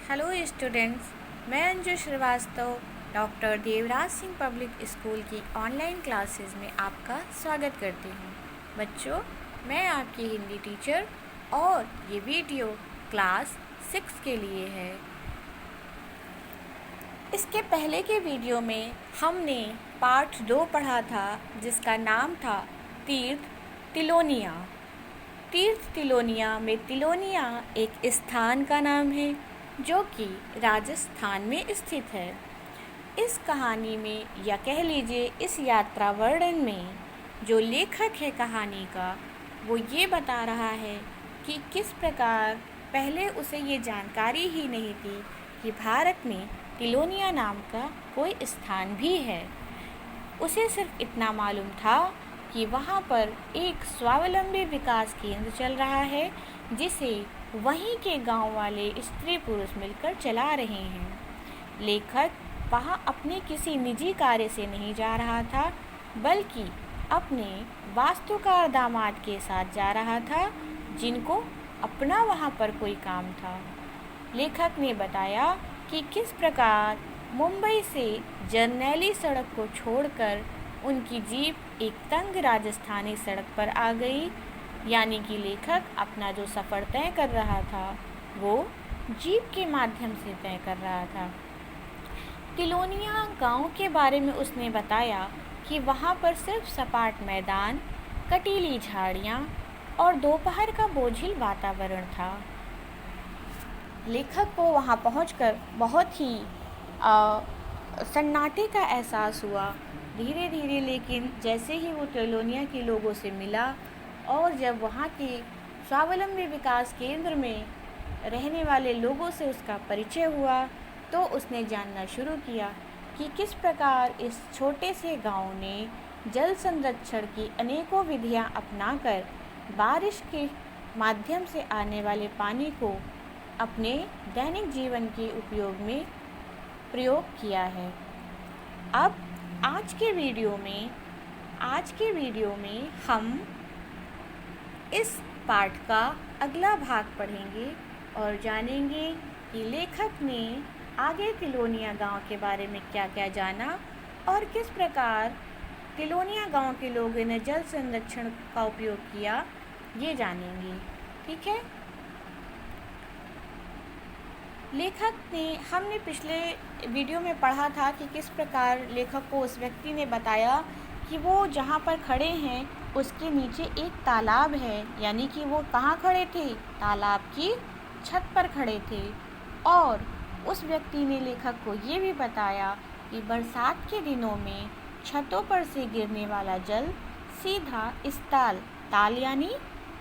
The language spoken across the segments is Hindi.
हेलो स्टूडेंट्स, मैं Anju Srivastava doctor Devraj Singh public school की ऑनलाइन क्लासेस में आपका स्वागत करती हूँ। बच्चों, मैं आपकी हिंदी टीचर और ये वीडियो क्लास 6 के लिए है। इसके पहले के वीडियो में हमने पार्ट 2 पढ़ा था जिसका नाम था तीर्थ तिलोनिया। तीर्थ तिलोनिया में तिलोनिया एक स्थान का नाम है जो कि राजस्थान में स्थित है। इस कहानी में या कह लीजिए इस यात्रा वर्णन में जो लेखक है कहानी का वो ये बता रहा है कि किस प्रकार पहले उसे ये जानकारी ही नहीं थी कि भारत में तिलोनिया नाम का कोई स्थान भी है। उसे सिर्फ इतना मालूम था कि वहाँ पर एक स्वावलंबी विकास केंद्र चल रहा है जिसे वहीं के गांव वाले स्त्री पुरुष मिलकर चला रहे हैं। लेखक वहाँ अपने किसी निजी कार्य से नहीं जा रहा था बल्कि अपने वास्तुकार दामाद के साथ जा रहा था जिनको अपना वहाँ पर कोई काम था। लेखक ने बताया कि किस प्रकार मुंबई से जरनैली सड़क को छोड़कर उनकी जीप एक तंग राजस्थानी सड़क पर आ गई, यानी कि लेखक अपना जो सफ़र तय कर रहा था वो जीप के माध्यम से तय कर रहा था। तिलोनिया गांव के बारे में उसने बताया कि वहाँ पर सिर्फ सपाट मैदान, कटीली झाड़ियाँ और दोपहर का बोझिल वातावरण था। लेखक को वहाँ पहुंचकर बहुत ही सन्नाटे का एहसास हुआ। धीरे धीरे लेकिन जैसे ही वो तिलोनिया के लोगों से मिला और जब वहाँ के स्वावलंबी विकास केंद्र में रहने वाले लोगों से उसका परिचय हुआ तो उसने जानना शुरू किया कि किस प्रकार इस छोटे से गांव ने जल संरक्षण की अनेकों विधियां अपनाकर बारिश के माध्यम से आने वाले पानी को अपने दैनिक जीवन के उपयोग में प्रयोग किया है। अब आज के वीडियो में हम इस पाठ का अगला भाग पढ़ेंगे और जानेंगे कि लेखक ने आगे तिलोनिया गांव के बारे में क्या क्या जाना और किस प्रकार तिलोनिया गांव के लोगों ने जल संरक्षण का उपयोग किया, ये जानेंगे। ठीक है। हमने पिछले वीडियो में पढ़ा था कि किस प्रकार लेखक को उस व्यक्ति ने बताया कि वो जहाँ पर खड़े हैं उसके नीचे एक तालाब है, यानी कि वो कहाँ खड़े थे, तालाब की छत पर खड़े थे। और उस व्यक्ति ने लेखक को ये भी बताया कि बरसात के दिनों में छतों पर से गिरने वाला जल सीधा इस ताल यानी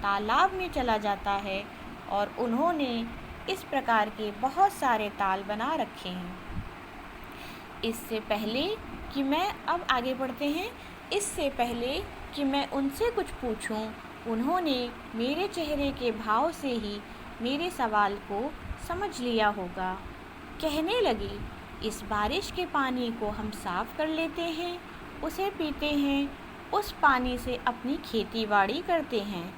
तालाब में चला जाता है और उन्होंने इस प्रकार के बहुत सारे ताल बना रखे हैं। इससे पहले कि मैं उनसे कुछ पूछूं, उन्होंने मेरे चेहरे के भाव से ही मेरे सवाल को समझ लिया होगा। कहने लगे, इस बारिश के पानी को हम साफ कर लेते हैं, उसे पीते हैं, उस पानी से अपनी खेती बाड़ी करते हैं।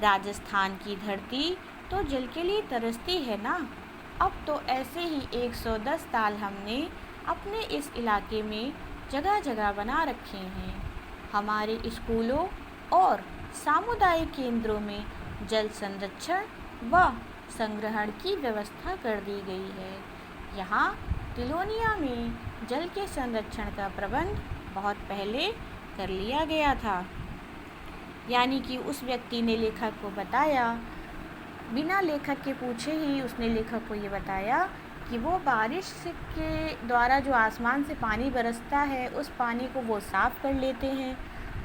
राजस्थान की धरती तो जल के लिए तरसती है ना। अब तो ऐसे ही 110 ताल हमने अपने इस इलाके में जगह जगह बना रखे हैं। हमारे स्कूलों और सामुदायिक केंद्रों में जल संरक्षण व संग्रहण की व्यवस्था कर दी गई है। यहाँ तिलोनिया में जल के संरक्षण का प्रबंध बहुत पहले कर लिया गया था। यानी कि उस व्यक्ति ने लेखक को बताया, बिना लेखक के पूछे ही उसने लेखक को ये बताया कि वो बारिश के द्वारा जो आसमान से पानी बरसता है उस पानी को वो साफ़ कर लेते हैं,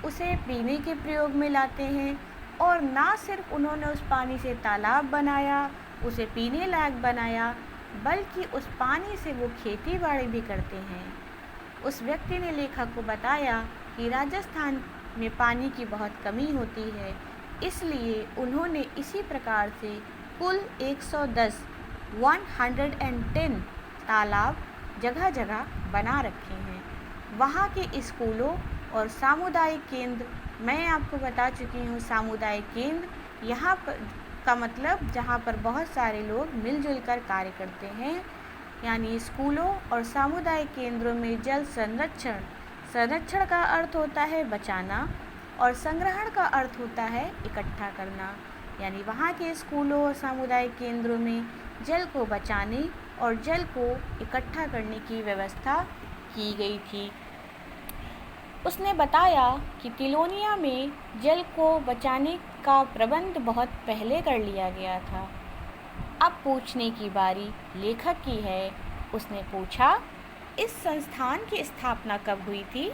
उसे पीने के प्रयोग में लाते हैं। और ना सिर्फ उन्होंने उस पानी से तालाब बनाया, उसे पीने लायक बनाया, बल्कि उस पानी से वो खेती बाड़ी भी करते हैं। उस व्यक्ति ने लेखक को बताया कि राजस्थान में पानी की बहुत कमी होती है, इसलिए उन्होंने इसी प्रकार से कुल 110 तालाब जगह जगह बना रखे हैं। वहाँ के स्कूलों और सामुदायिक केंद्र, मैं आपको बता चुकी हूँ, सामुदायिक केंद्र यहाँ पर का मतलब जहाँ पर बहुत सारे लोग मिलजुल कर कार्य करते हैं, यानी स्कूलों और सामुदायिक केंद्रों में जल संरक्षण। संरक्षण का अर्थ होता है बचाना और संग्रहण का अर्थ होता है इकट्ठा करना, यानी वहाँ के स्कूलों और सामुदायिक केंद्रों में जल को बचाने और जल को इकट्ठा करने की व्यवस्था की गई थी। उसने बताया कि तिलोनिया में जल को बचाने का प्रबंध बहुत पहले कर लिया गया था। अब पूछने की बारी लेखक की है। उसने पूछा, इस संस्थान की स्थापना कब हुई थी?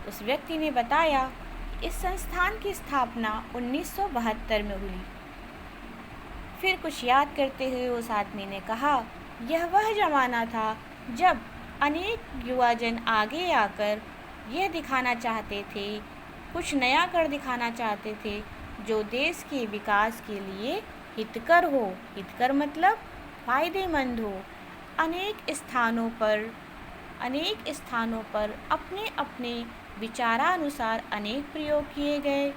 उस व्यक्ति ने बताया, इस संस्थान की स्थापना 1972 में हुई। फिर कुछ याद करते हुए उस आदमी ने कहा, यह वह ज़माना था जब अनेक युवाजन आगे आकर यह दिखाना चाहते थे, कुछ नया कर दिखाना चाहते थे जो देश के विकास के लिए हितकर हो। हितकर मतलब फ़ायदेमंद हो। अनेक स्थानों पर अपने अपने विचारानुसार अनेक प्रयोग किए गए।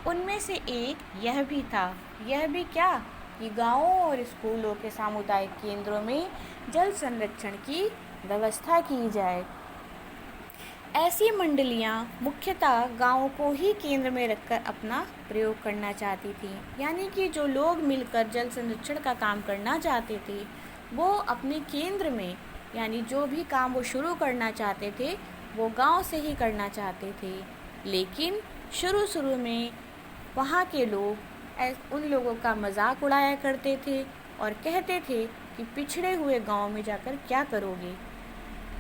उनमें से एक यह भी था। यह भी क्या कि गाँवों और स्कूलों के सामुदायिक केंद्रों में जल संरक्षण की व्यवस्था की जाए। ऐसी मंडलियाँ मुख्यतः गाँवों को ही केंद्र में रखकर अपना प्रयोग करना चाहती थी, यानी कि जो लोग मिलकर जल संरक्षण का काम करना चाहते थे वो अपने केंद्र में, यानी जो भी काम वो शुरू करना चाहते थे वो गांव से ही करना चाहते थे। लेकिन शुरू में वहाँ के लोग उन लोगों का मजाक उड़ाया करते थे और कहते थे कि पिछड़े हुए गांव में जाकर क्या करोगे।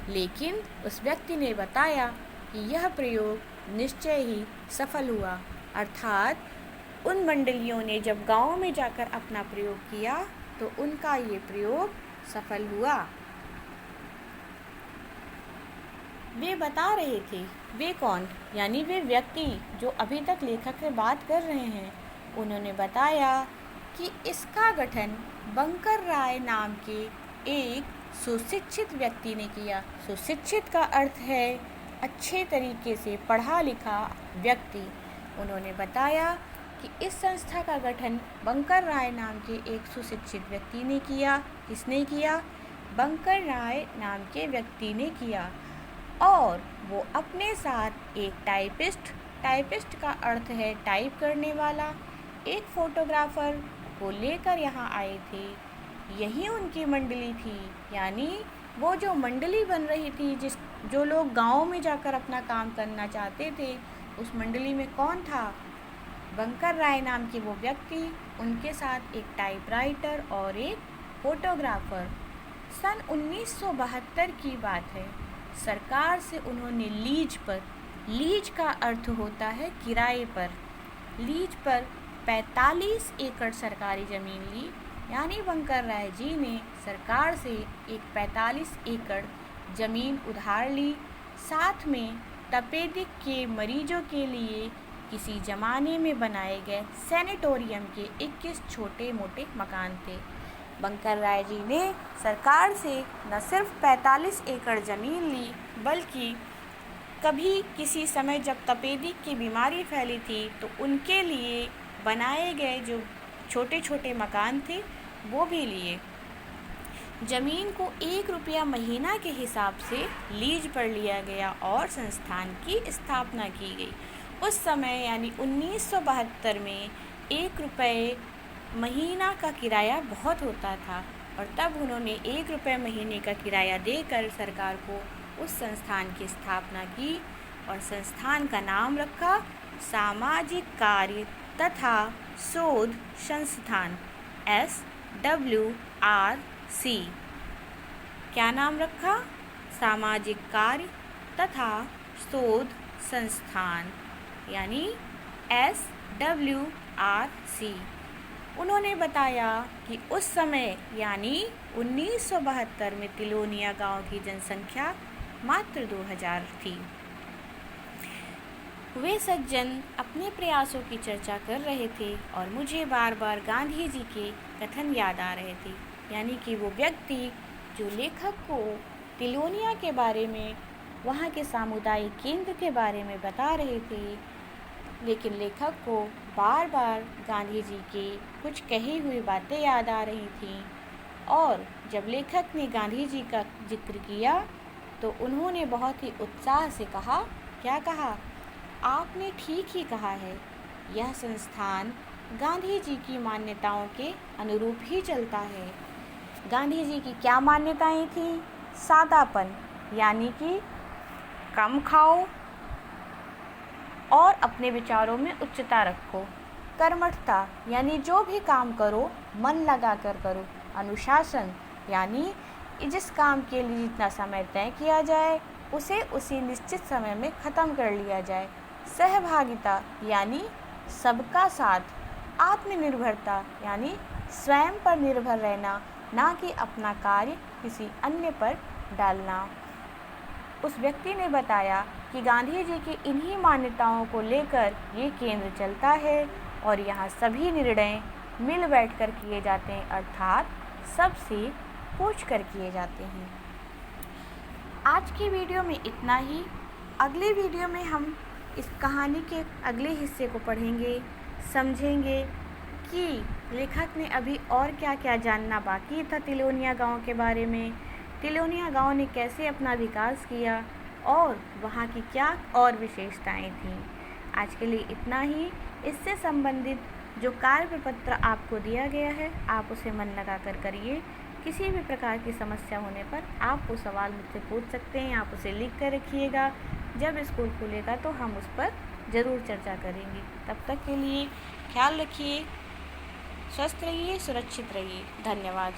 लेकिन उस व्यक्ति ने बताया कि यह प्रयोग निश्चय ही सफल हुआ, अर्थात उन मंडलियों ने जब गाँव में जाकर अपना प्रयोग किया तो उनका ये प्रयोग सफल हुआ। वे बता रहे थे, वे कौन, यानी वे व्यक्ति जो अभी तक लेखक से बात कर रहे हैं। उन्होंने बताया कि इसका गठन बंकर राय नाम के एक सुशिक्षित व्यक्ति ने किया। सुशिक्षित का अर्थ है अच्छे तरीके से पढ़ा लिखा व्यक्ति। उन्होंने बताया कि इस संस्था का गठन बंकर राय नाम के एक सुशिक्षित व्यक्ति ने किया। किसने किया? बंकर राय नाम के व्यक्ति ने किया। और वो अपने साथ एक टाइपिस्ट का अर्थ है टाइप करने वाला, एक फोटोग्राफर को लेकर यहाँ आए थे। यही उनकी मंडली थी, यानी वो जो मंडली बन रही थी, जो लोग गाँव में जाकर अपना काम करना चाहते थे, उस मंडली में कौन था? बंकर राय नाम के वो व्यक्ति, उनके साथ एक टाइपराइटर और एक फोटोग्राफर। सन 1972 की बात है। सरकार से उन्होंने लीज का अर्थ होता है किराए पर, लीज पर 45 एकड़ सरकारी ज़मीन ली। यानी बंकर राय जी ने सरकार से एक 45 एकड़ ज़मीन उधार ली। साथ में तपेदिक के मरीजों के लिए किसी ज़माने में बनाए गए सैनिटोरियम के 21 छोटे मोटे मकान थे। बंकर राय जी ने सरकार से न सिर्फ 45 एकड़ ज़मीन ली, बल्कि कभी किसी समय जब तपेदिक की बीमारी फैली थी तो उनके लिए बनाए गए जो छोटे छोटे मकान थे वो भी लिए। ज़मीन को 1 रुपया महीना के हिसाब से लीज पर लिया गया और संस्थान की स्थापना की गई। उस समय यानी 1972 में 1 रुपये महीना का किराया बहुत होता था और तब उन्होंने 1 रुपये महीने का किराया देकर सरकार को उस संस्थान की स्थापना की और संस्थान का नाम रखा सामाजिक कार्य तथा शोध संस्थान, SWRC। क्या नाम रखा? सामाजिक कार्य तथा शोध संस्थान, यानी SWRC। उन्होंने बताया कि उस समय यानी 1972 में तिलोनिया गांव की जनसंख्या मात्र 2000 थी। वे सज्जन अपने प्रयासों की चर्चा कर रहे थे और मुझे बार बार गांधी जी के कथन याद आ रहे थे, यानी कि वो व्यक्ति जो लेखक को तिलोनिया के बारे में, वहाँ के सामुदायिक केंद्र के बारे में बता रहे थे। लेकिन लेखक को बार बार गांधी जी की कुछ कही हुई बातें याद आ रही थीं और जब लेखक ने गांधी जी का जिक्र किया तो उन्होंने बहुत ही उत्साह से कहा, क्या कहा? आपने ठीक ही कहा है, यह संस्थान गांधी जी की मान्यताओं के अनुरूप ही चलता है। गांधी जी की क्या मान्यताएं थीं? सादापन, यानी कि कम खाओ और अपने विचारों में उच्चता रखो। कर्मठता, यानी जो भी काम करो मन लगा कर करो। अनुशासन, यानी जिस काम के लिए जितना समय तय किया जाए उसे उसी निश्चित समय में ख़त्म कर लिया जाए। सहभागिता, यानी सबका साथ। आत्मनिर्भरता, यानी स्वयं पर निर्भर रहना, ना कि अपना कार्य किसी अन्य पर डालना। उस व्यक्ति ने बताया कि गांधी जी की इन्हीं मान्यताओं को लेकर ये केंद्र चलता है और यहाँ सभी निर्णय मिल बैठकर किए जाते हैं, अर्थात सबसे पूछ कर किए जाते हैं। आज की वीडियो में इतना ही। अगले वीडियो में हम इस कहानी के अगले हिस्से को पढ़ेंगे, समझेंगे कि लेखक ने अभी और क्या क्या जानना बाकी था तिलोनिया गांव के बारे में, तिलोनिया गांव ने कैसे अपना विकास किया और वहाँ की क्या और विशेषताएं थीं। आज के लिए इतना ही। इससे संबंधित जो कार्य प्रपत्र आपको दिया गया है आप उसे मन लगा कर करिए। किसी भी प्रकार की समस्या होने पर आप वो सवाल मुझसे पूछ सकते हैं, आप उसे लिख कर रखिएगा। जब स्कूल खुलेगा तो हम उस पर ज़रूर चर्चा करेंगे। तब तक के लिए ख्याल रखिए, स्वस्थ रहिए, सुरक्षित रहिए। धन्यवाद।